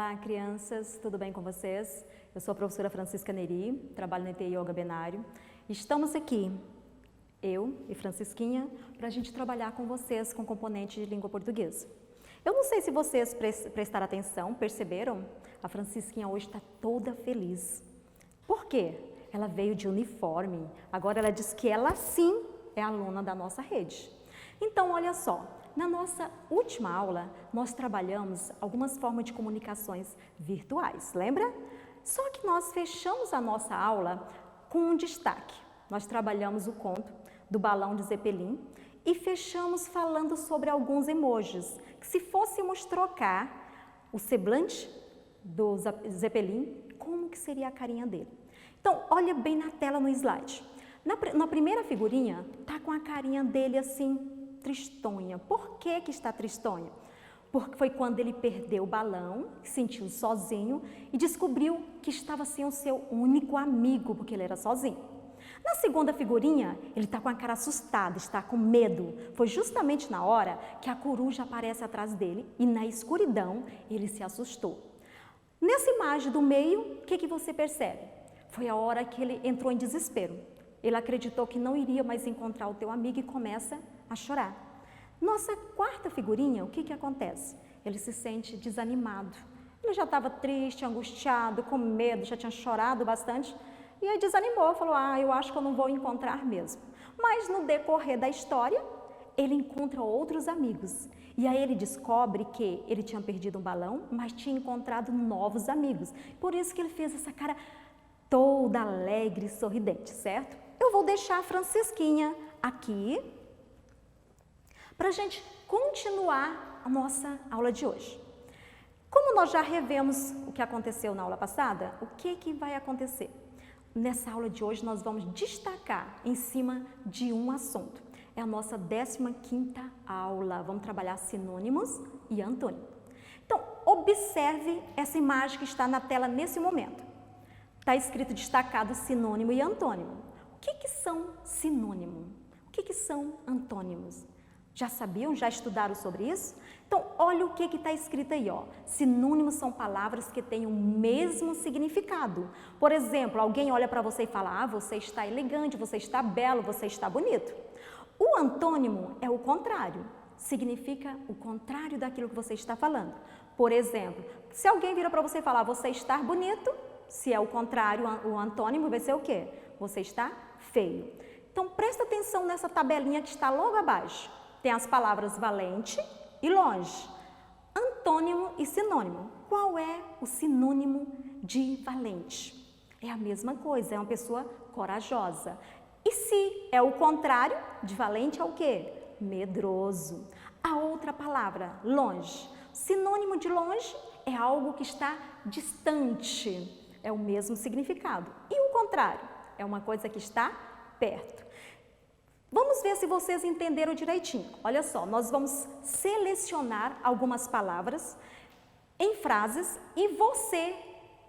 Olá, crianças, tudo bem com vocês? Eu sou a professora Francisca Neri, trabalho no ET Yoga Benário. Estamos aqui, eu e Francisquinha, para a gente trabalhar com vocês com componente de língua portuguesa. Eu não sei se vocês prestaram atenção, perceberam? A Francisquinha hoje está toda feliz. Por quê? Ela veio de uniforme, agora ela diz que ela sim é aluna da nossa rede. Então, olha só. Na nossa última aula, nós trabalhamos algumas formas de comunicações virtuais, lembra? Só que nós fechamos a nossa aula com um destaque. Nós trabalhamos o conto do balão de Zeppelin e fechamos falando sobre alguns emojis, que se fôssemos trocar o semblante do Zeppelin, como que seria a carinha dele? Então, olha bem na tela no slide. Na primeira figurinha, tá com a carinha dele assim, tristonha. Por que que está tristonha? Porque foi quando ele perdeu o balão, se sentiu sozinho e descobriu que estava sem o seu único amigo, porque ele era sozinho. Na segunda figurinha, ele está com a cara assustada, está com medo. Foi justamente na hora que a coruja aparece atrás dele e na escuridão ele se assustou. Nessa imagem do meio, o que que você percebe? Foi a hora que ele entrou em desespero. Ele acreditou que não iria mais encontrar o teu amigo e começa a chorar. Nossa quarta figurinha, o que que acontece? Ele se sente desanimado. Ele já estava triste, angustiado, com medo, já tinha chorado bastante. E aí desanimou, falou, eu acho que eu não vou encontrar mesmo. Mas no decorrer da história, ele encontra outros amigos. E aí ele descobre que ele tinha perdido um balão, mas tinha encontrado novos amigos. Por isso que ele fez essa cara toda alegre e sorridente, certo? Eu vou deixar a Francisquinha aqui para a gente continuar a nossa aula de hoje. Como nós já revemos o que aconteceu na aula passada, o que que vai acontecer? Nessa aula de hoje nós vamos destacar em cima de um assunto. É a nossa 15ª aula. Vamos trabalhar sinônimos e antônimos. Então, observe essa imagem que está na tela nesse momento. Está escrito destacado sinônimo e antônimo. O que que são sinônimo? O que que são antônimos? Já sabiam? Já estudaram sobre isso? Então, olha o que está escrito aí, ó. Sinônimos são palavras que têm o mesmo significado. Por exemplo, alguém olha para você e fala, você está elegante, você está belo, você está bonito. O antônimo é o contrário. Significa o contrário daquilo que você está falando. Por exemplo, se alguém vira para você e falar, você está bonito, se é o contrário, o antônimo vai ser o quê? Você está feio. Então, presta atenção nessa tabelinha que está logo abaixo. Tem as palavras valente e longe, antônimo e sinônimo. Qual é o sinônimo de valente? É a mesma coisa, é uma pessoa corajosa. E se é o contrário de valente, é o quê? Medroso. A outra palavra, longe. Sinônimo de longe é algo que está distante. É o mesmo significado. E o contrário? É uma coisa que está perto. Vamos ver se vocês entenderam direitinho. Olha só, nós vamos selecionar algumas palavras em frases e você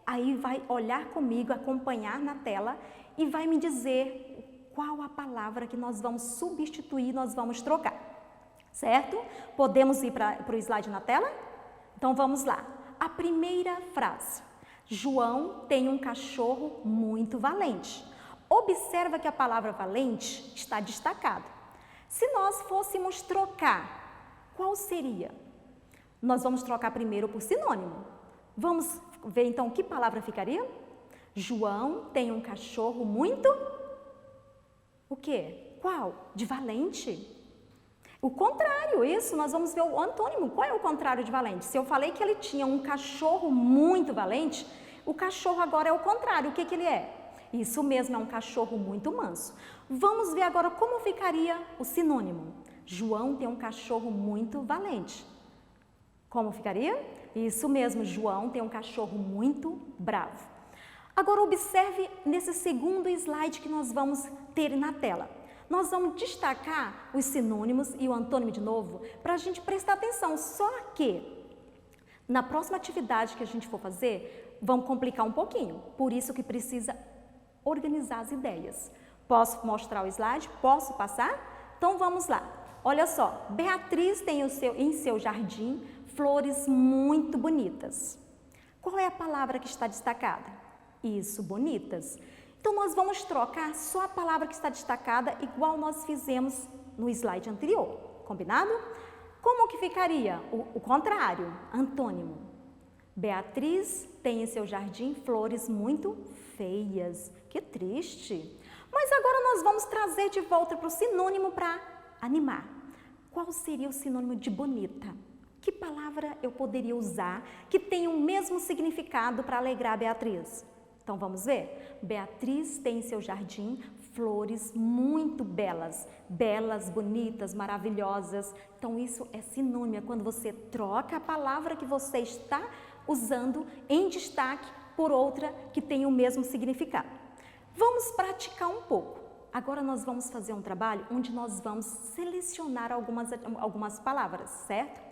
aí vai olhar comigo, acompanhar na tela e vai me dizer qual a palavra que nós vamos substituir, nós vamos trocar. Certo? Podemos ir para o slide na tela? Então vamos lá. A primeira frase. João tem um cachorro muito valente. Observa que a palavra valente está destacada. Se nós fôssemos trocar, qual seria? Nós vamos trocar primeiro por sinônimo. Vamos ver então que palavra ficaria? João tem um cachorro muito... O quê? Qual? De valente? O contrário, isso, nós vamos ver o antônimo. Qual é o contrário de valente? Se eu falei que ele tinha um cachorro muito valente, o cachorro agora é o contrário. O que que ele é? Isso mesmo, é um cachorro muito manso. Vamos ver agora como ficaria o sinônimo. João tem um cachorro muito valente. Como ficaria? Isso mesmo, João tem um cachorro muito bravo. Agora observe nesse segundo slide que nós vamos ter na tela. Nós vamos destacar os sinônimos e o antônimo de novo para a gente prestar atenção. Só que na próxima atividade que a gente for fazer, vamos complicar um pouquinho. Por isso que precisa organizar as ideias. Posso mostrar o slide? Posso passar? Então vamos lá. Olha só, Beatriz tem em seu jardim flores muito bonitas. Qual é a palavra que está destacada? Isso, bonitas. Então, nós vamos trocar só a palavra que está destacada, igual nós fizemos no slide anterior. Combinado? Como que ficaria? O contrário, antônimo. Beatriz tem em seu jardim flores muito feias. Que triste. Mas agora nós vamos trazer de volta para o sinônimo para animar. Qual seria o sinônimo de bonita? Que palavra eu poderia usar que tenha o mesmo significado para alegrar a Beatriz? Então vamos ver? Beatriz tem em seu jardim flores muito belas. Belas, bonitas, maravilhosas. Então isso é sinônimo, é quando você troca a palavra que você está usando em destaque por outra que tem o mesmo significado. Vamos praticar um pouco. Agora nós vamos fazer um trabalho onde nós vamos selecionar algumas palavras, certo?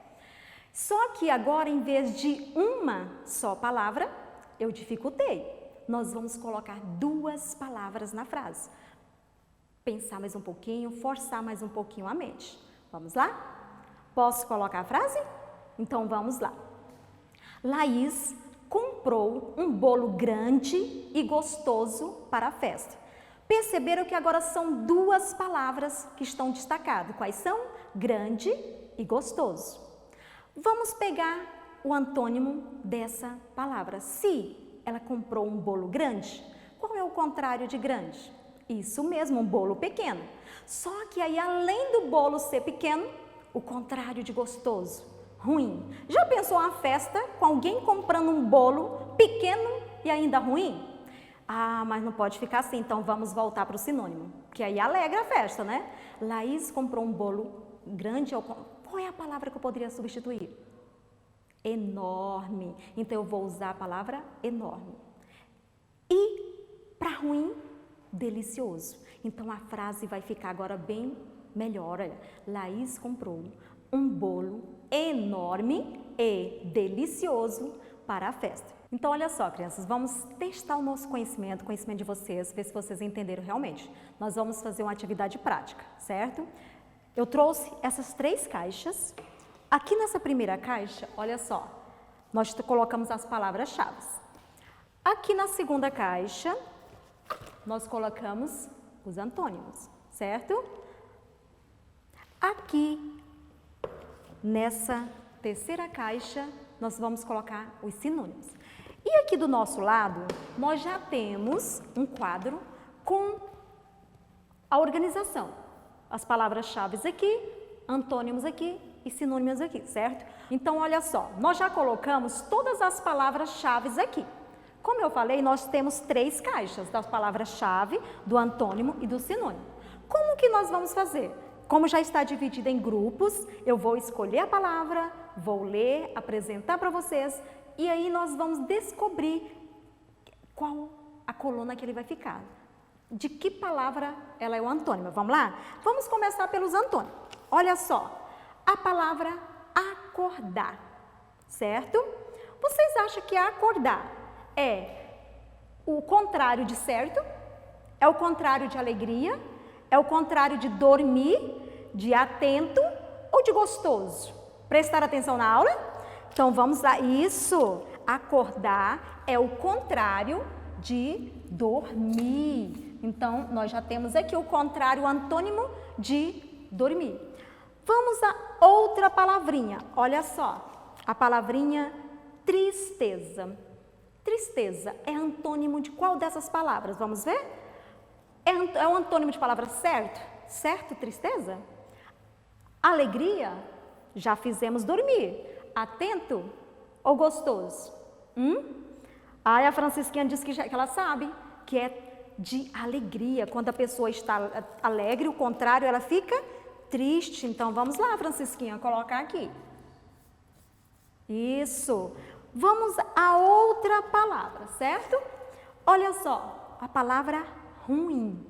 Só que agora, em vez de uma só palavra, eu dificultei. Nós vamos colocar 2 palavras na frase. Pensar mais um pouquinho, forçar mais um pouquinho a mente. Vamos lá? Posso colocar a frase? Então vamos lá. Laís comprou um bolo grande e gostoso para a festa. Perceberam que agora são 2 palavras que estão destacadas. Quais são? Grande e gostoso. Vamos pegar o antônimo dessa palavra. Se ela comprou um bolo grande, qual é o contrário de grande? Isso mesmo, um bolo pequeno. Só que aí, além do bolo ser pequeno, o contrário de gostoso, ruim. Já pensou uma festa com alguém comprando um bolo pequeno e ainda ruim? Ah, mas não pode ficar assim, então vamos voltar para o sinônimo, que aí alegra a festa, né? Laís comprou um bolo grande. Qual é a palavra que eu poderia substituir? Enorme. Então eu vou usar a palavra enorme. E para ruim, delicioso. Então a frase vai ficar agora bem melhor. Olha, Laís comprou um bolo enorme e delicioso para a festa. Então olha só, crianças, vamos testar o nosso conhecimento, o conhecimento de vocês, ver se vocês entenderam realmente. Nós vamos fazer uma atividade prática, certo? Eu trouxe essas 3 caixas. Aqui nessa primeira caixa, olha só, nós colocamos as palavras-chave. Aqui na segunda caixa, nós colocamos os antônimos, certo? Aqui, nessa terceira caixa, nós vamos colocar os sinônimos. E aqui do nosso lado, nós já temos um quadro com a organização. As palavras-chave aqui, antônimos aqui e sinônimos aqui, certo? Então, olha só, nós já colocamos todas as palavras-chave aqui. Como eu falei, nós temos 3 caixas das palavras-chave, do antônimo e do sinônimo. Como que nós vamos fazer? Como já está dividida em grupos, eu vou escolher a palavra, vou ler, apresentar para vocês e aí nós vamos descobrir qual a coluna que ele vai ficar. De que palavra ela é o antônimo? Vamos lá? Vamos começar pelos antônimos. Olha só, a palavra acordar, certo? Vocês acham que acordar é o contrário de certo? É o contrário de alegria? É o contrário de dormir, de atento ou de gostoso? Prestar atenção na aula? Então vamos lá. Isso, acordar é o contrário de dormir. Então, nós já temos aqui o contrário, o antônimo de dormir. Vamos a outra palavrinha. Olha só, a palavrinha tristeza. Tristeza é antônimo de qual dessas palavras? Vamos ver? É o antônimo de palavra certo? Certo, tristeza? Alegria? Já fizemos dormir. Atento ou gostoso? Aí a Francisquinha disse que ela sabe que é de alegria. Quando a pessoa está alegre, o contrário, ela fica triste. Então, vamos lá, Francisquinha, colocar aqui. Isso. Vamos a outra palavra, certo? Olha só, a palavra ruim.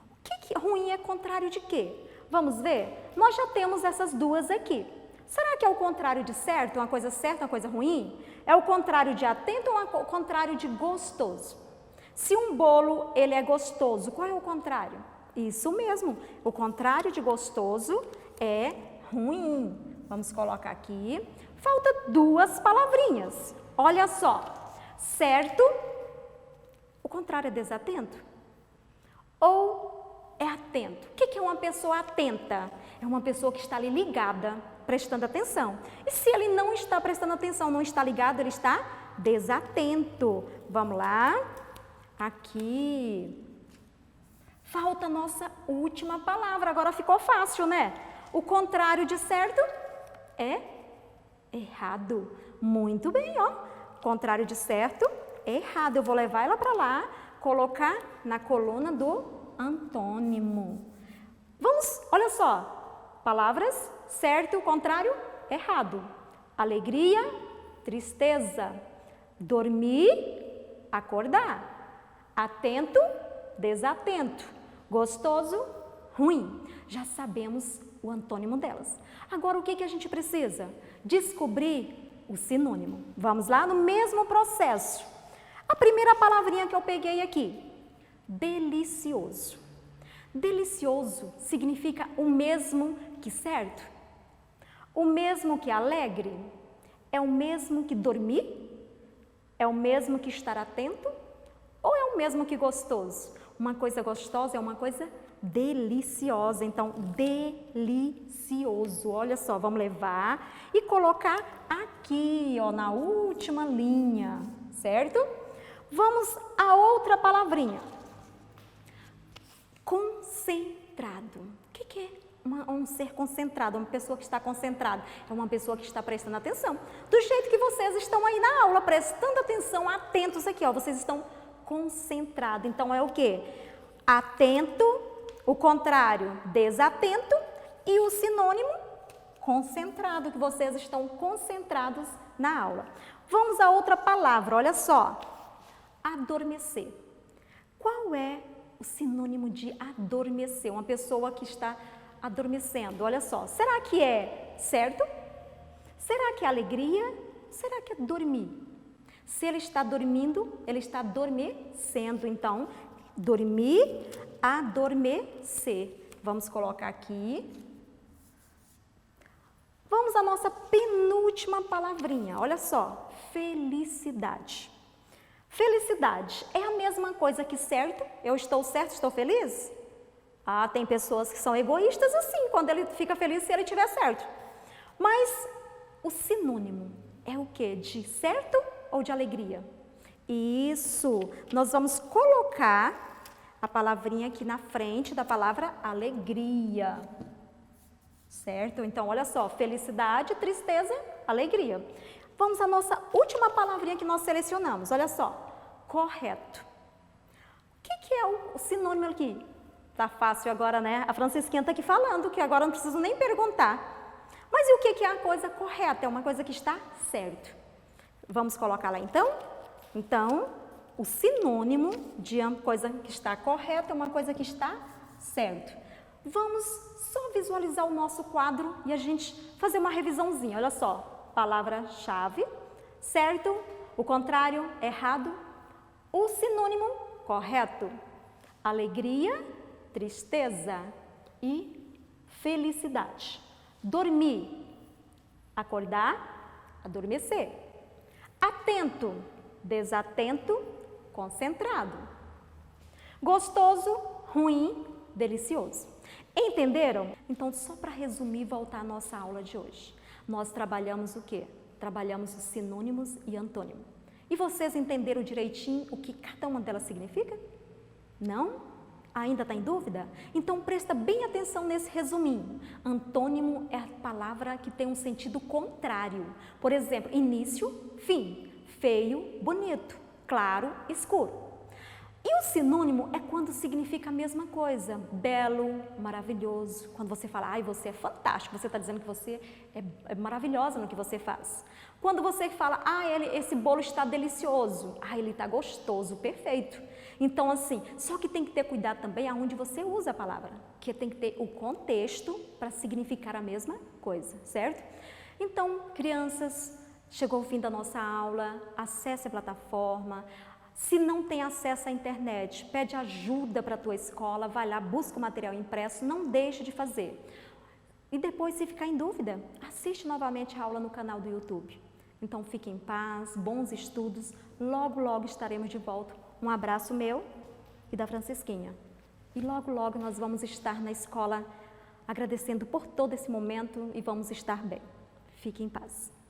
O que ruim é contrário de quê? Vamos ver? Nós já temos essas 2 aqui. Será que é o contrário de certo, uma coisa certa, uma coisa ruim? É o contrário de atento ou o contrário de gostoso? Se um bolo, ele é gostoso, qual é o contrário? Isso mesmo, o contrário de gostoso é ruim. Vamos colocar aqui. Falta 2 palavrinhas. Olha só, certo, o contrário é desatento? Ou é atento? O que é uma pessoa atenta? É uma pessoa que está ali ligada, prestando atenção. E se ele não está prestando atenção, não está ligado, ele está desatento. Vamos lá? Aqui. Falta a nossa última palavra. Agora ficou fácil, né? O contrário de certo é errado. Muito bem, ó. Contrário de certo é errado. Eu vou levar ela para lá, colocar na coluna do antônimo. Vamos, olha só. Palavras, certo, contrário, errado. Alegria, tristeza. Dormir, acordar. Atento, desatento. Gostoso, ruim. Já sabemos o antônimo delas. Agora, o que a gente precisa? Descobrir o sinônimo. Vamos lá no mesmo processo. A primeira palavrinha que eu peguei aqui, delicioso. Delicioso significa o mesmo que certo? O mesmo que alegre? É o mesmo que dormir? É o mesmo que estar atento? Ou é o mesmo que gostoso? Uma coisa gostosa é uma coisa deliciosa. Então, delicioso. Olha só, vamos levar e colocar aqui, ó, na última linha, certo? Vamos a outra palavrinha. Concentrado. O que é um ser concentrado? Uma pessoa que está concentrada. É uma pessoa que está prestando atenção. Do jeito que vocês estão aí na aula, prestando atenção, atentos aqui, ó. Vocês estão concentrados. Então, é o quê? Atento, o contrário, desatento, e o sinônimo, concentrado, que vocês estão concentrados na aula. Vamos a outra palavra, olha só. Adormecer. Qual é o sinônimo de adormecer? Uma pessoa que está adormecendo, olha só. Será que é certo? Será que é alegria? Será que é dormir? Se ele está dormindo, ele está adormecendo. Então, dormir, adormecer. Vamos colocar aqui. Vamos à nossa penúltima palavrinha. Olha só, felicidade. Felicidade é a mesma coisa que certo? Eu estou certo, estou feliz? Ah, tem pessoas que são egoístas assim, quando ele fica feliz se ele estiver certo. Mas o sinônimo é o quê? De certo ou de alegria? Isso, nós vamos colocar a palavrinha aqui na frente da palavra alegria. Certo? Então, olha só, felicidade, tristeza, alegria. Vamos à nossa última palavrinha que nós selecionamos. Olha só, correto. O que é o sinônimo aqui? Tá fácil agora, né? A Francisquinha está aqui falando, que agora não preciso nem perguntar. Mas e o que é a coisa correta? É uma coisa que está certo. Vamos colocar lá então? Então, o sinônimo de uma coisa que está correta é uma coisa que está certo. Vamos só visualizar o nosso quadro e a gente fazer uma revisãozinha. Olha só, palavra-chave, certo, o contrário, errado, o sinônimo, correto, alegria, tristeza e felicidade. Dormir, acordar, adormecer. Atento, desatento, concentrado. Gostoso, ruim, delicioso. Entenderam? Então, só para resumir e voltar à nossa aula de hoje. Nós trabalhamos o quê? Trabalhamos os sinônimos e antônimo. E vocês entenderam direitinho o que cada uma delas significa? Não? Ainda está em dúvida? Então, presta bem atenção nesse resuminho. Antônimo é a palavra que tem um sentido contrário. Por exemplo, início, fim. Feio, bonito. Claro, escuro. E o sinônimo é quando significa a mesma coisa, belo, maravilhoso. Quando você fala, ai, você é fantástico, você está dizendo que você é maravilhosa no que você faz. Quando você fala, esse bolo está delicioso, ele está gostoso, perfeito. Então, assim, só que tem que ter cuidado também aonde você usa a palavra, que tem que ter o contexto para significar a mesma coisa, certo? Então, crianças, chegou o fim da nossa aula, acesse a plataforma. Se não tem acesso à internet, pede ajuda para a tua escola, vai lá, busca o material impresso, não deixe de fazer. E depois, se ficar em dúvida, assiste novamente a aula no canal do YouTube. Então fiquem em paz, bons estudos, logo, logo estaremos de volta. Um abraço meu e da Francisquinha. E logo, logo nós vamos estar na escola agradecendo por todo esse momento e vamos estar bem. Fiquem em paz.